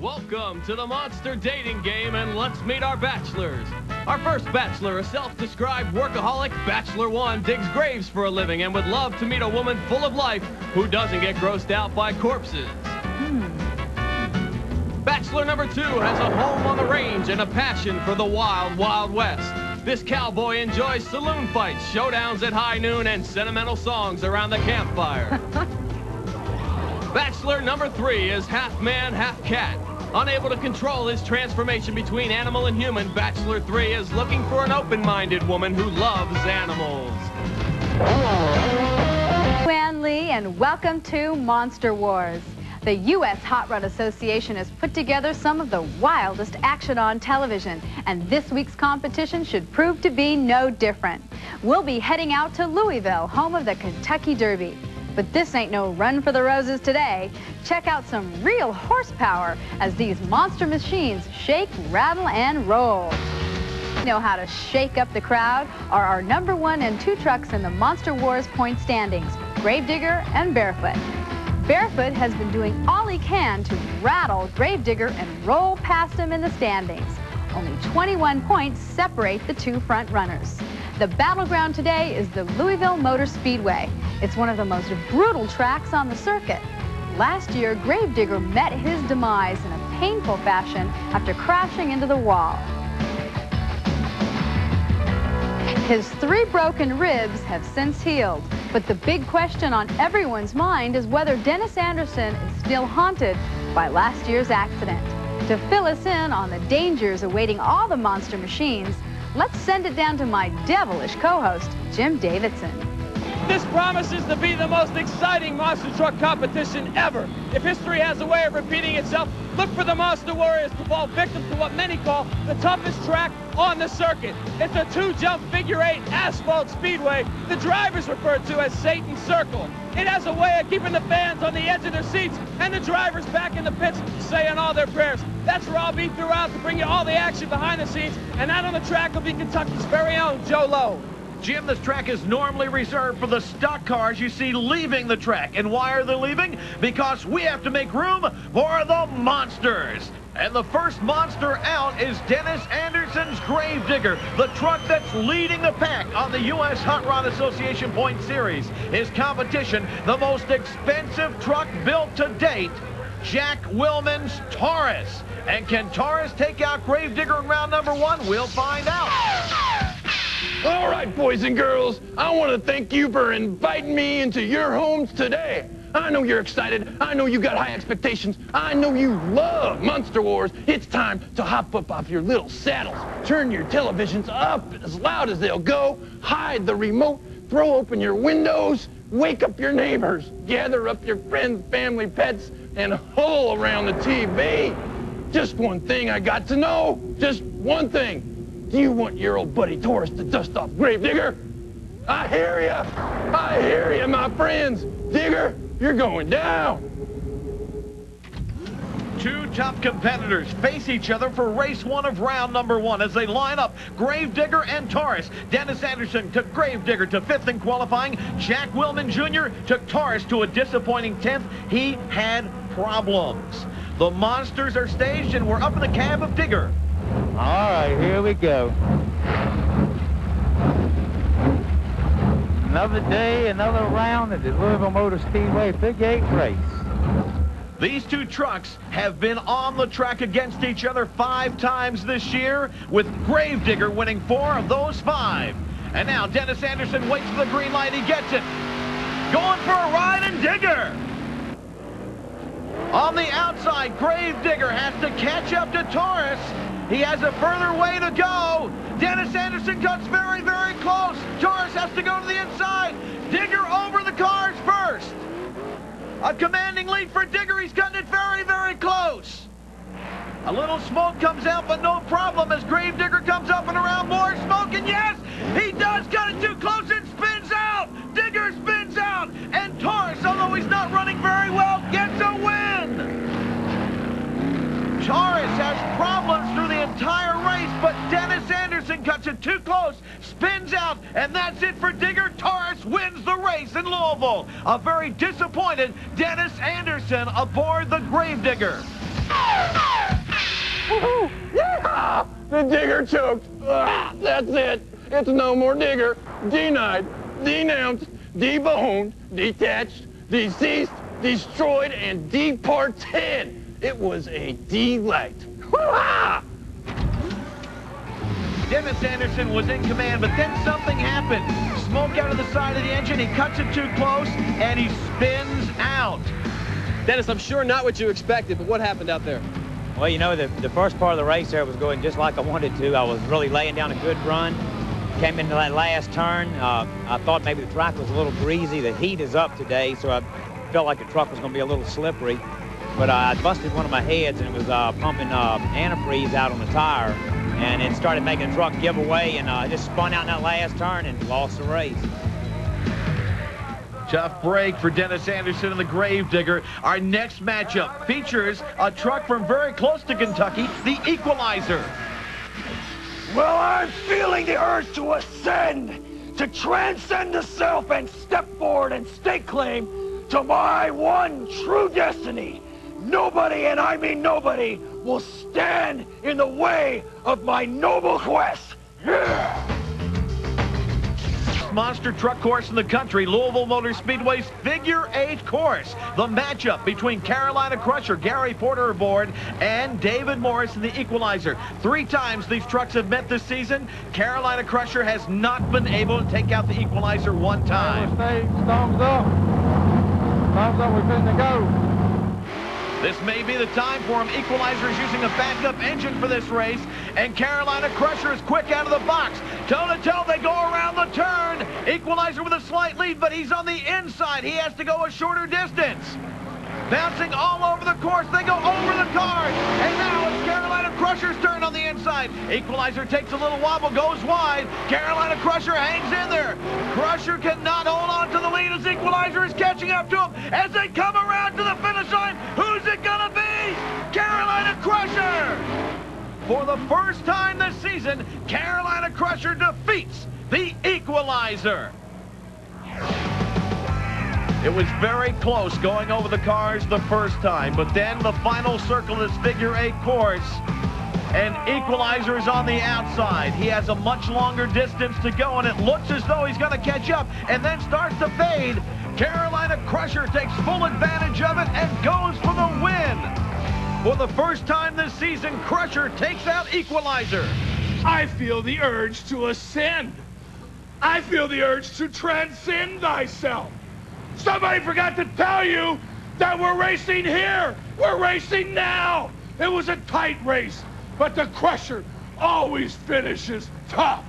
Welcome to the Monster Dating Game, and let's meet our bachelors. Our first bachelor, a self-described workaholic, Bachelor 1, digs graves for a living and would love to meet a woman full of life who doesn't get grossed out by corpses. Bachelor number 2 has a home on the range and a passion for the wild, wild west. This cowboy enjoys saloon fights, showdowns at high noon, and sentimental songs around the campfire. Bachelor number 3 is half man, half cat. Unable to control his transformation between animal and human, Bachelor 3 is looking for an open-minded woman who loves animals. Luann Lee, and welcome to Monster Wars. The U.S. Hot Rod Association has put together some of the wildest action on television, and this week's competition should prove to be no different. We'll be heading out to Louisville, home of the Kentucky Derby. But this ain't no run for the roses today. Check out some real horsepower as these monster machines shake, rattle, and roll. You know how to shake up the crowd are our number 1 and 2 trucks in the Monster Wars point standings, Gravedigger and Barefoot. Barefoot has been doing all he can to rattle Gravedigger and roll past him in the standings. Only 21 points separate the 2 front runners. The battleground today is the Louisville Motor Speedway. It's one of the most brutal tracks on the circuit. Last year, Gravedigger met his demise in a painful fashion after crashing into the wall. His 3 broken ribs have since healed, but the big question on everyone's mind is whether Dennis Anderson is still haunted by last year's accident. To fill us in on the dangers awaiting all the monster machines, let's send it down to my devilish co-host, Jim Davidson. This promises to be the most exciting monster truck competition ever. If history has a way of repeating itself, look for the Monster Warriors to fall victim to what many call the toughest track on the circuit. It's a 2-jump figure-8 asphalt speedway the drivers refer to as Satan's Circle. It has a way of keeping the fans on the edge of their seats and the drivers back in the pits saying all their prayers. That's where I'll be throughout to bring you all the action behind the scenes, and out on the track will be Kentucky's very own Joe Lowe. Jim, this track is normally reserved for the stock cars you see leaving the track. And why are they leaving? Because we have to make room for the monsters. And the first monster out is Dennis Anderson's Gravedigger, the truck that's leading the pack on the U.S. Hot Rod Association Point Series. His competition, the most expensive truck built to date, Jack Willman's Taurus. And can Taurus take out Gravedigger in round number 1? We'll find out. All right, boys and girls, I want to thank you for inviting me into your homes today. I know you're excited. I know you got high expectations. I know you love Monster Wars. It's time to hop up off your little saddles, turn your televisions up as loud as they'll go, hide the remote, throw open your windows, wake up your neighbors, gather up your friends, family, pets, and huddle around the TV. Just one thing I got to know. Just one thing. Do you want your old buddy Taurus to dust off Gravedigger? I hear ya. I hear ya, my friends. Digger, you're going down. 2 top competitors face each other for race 1 of round number 1 as they line up Gravedigger and Taurus. Dennis Anderson took Gravedigger to 5th in qualifying. Jack Willman Jr. took Taurus to a disappointing 10th. He had problems. The monsters are staged and we're up in the cab of Digger. All right, here we go. Another day, another round at the Louisville Motor Speedway Big 8 race. These 2 trucks have been on the track against each other 5 times this year, with Gravedigger winning 4 of those 5. And now Dennis Anderson waits for the green light. He gets it. Going for a ride, and Digger. On the outside, Gravedigger has to catch up to Taurus. He has a further way to go. Dennis Anderson cuts very, very close. Taurus has to go to the inside. Digger over the cars first. A commanding lead for Digger. He's cutting it very, very close. A little smoke comes out, but no problem as Gravedigger comes up and around. More smoke, and yes, he does cut it too close and spins out. Digger spins out, and Taurus, although he's not running very well, gets a win. Taurus has problems through the entire race, but Dennis Anderson cuts it too close, spins out, and that's it for Digger. Taurus wins the race in Louisville. A very disappointed Dennis Anderson aboard the Gravedigger. The digger choked. Ah, that's it. It's no more digger. Denied, denounced, deboned, detached, deceased, destroyed, and departed. It was a delight. Hoo-ha! Dennis Anderson was in command, but then something happened. Smoke out of the side of the engine, he cuts it too close, and he spins out. Dennis, I'm sure not what you expected, but what happened out there? Well, you know, the first part of the race there was going just like I wanted to. I was really laying down a good run. Came into that last turn. I thought maybe the track was a little breezy. The heat is up today, so I felt like the truck was going to be a little slippery. But I busted one of my heads, and it was pumping antifreeze out on the tire. And it started making the truck give away, and I just spun out in that last turn and lost the race. Tough break for Dennis Anderson and the Gravedigger. Our next matchup features a truck from very close to Kentucky, the Equalizer. Well, I'm feeling the urge to ascend, to transcend the self and step forward and stake claim to my one true destiny. Nobody, and I mean nobody, will stand in the way of my noble quest. Yeah. Monster truck course in the country, Louisville Motor Speedway's Figure 8 course. The matchup between Carolina Crusher, Gary Porter aboard, and David Morris in the Equalizer. 3 times these trucks have met this season. Carolina Crusher has not been able to take out the Equalizer one time. Thumbs up. Thumbs up, we're good to go. This may be the time for him. Equalizer is using a backup engine for this race, and Carolina Crusher is quick out of the box. Toe-to-toe, they go around the turn. Equalizer with a slight lead, but he's on the inside. He has to go a shorter distance. Bouncing all over the course, they go over the cars, and now it's Carolina Crusher's turn on the inside. Equalizer takes a little wobble, goes wide. Carolina Crusher hangs in there. Crusher cannot hold on to the lead as Equalizer is catching up to him as they come around to the finish line. Who's it gonna be? Carolina Crusher! For the first time this season, Carolina Crusher defeats the Equalizer. It was very close going over the cars the first time, but then the final circle of this Figure 8 course, and Equalizer is on the outside. He has a much longer distance to go, and it looks as though he's going to catch up, and then starts to fade. Carolina Crusher takes full advantage of it and goes for the win. For the first time this season, Crusher takes out Equalizer. I feel the urge to ascend. I feel the urge to transcend thyself. Somebody forgot to tell you that we're racing here. We're racing now. It was a tight race, but the Crusher always finishes top.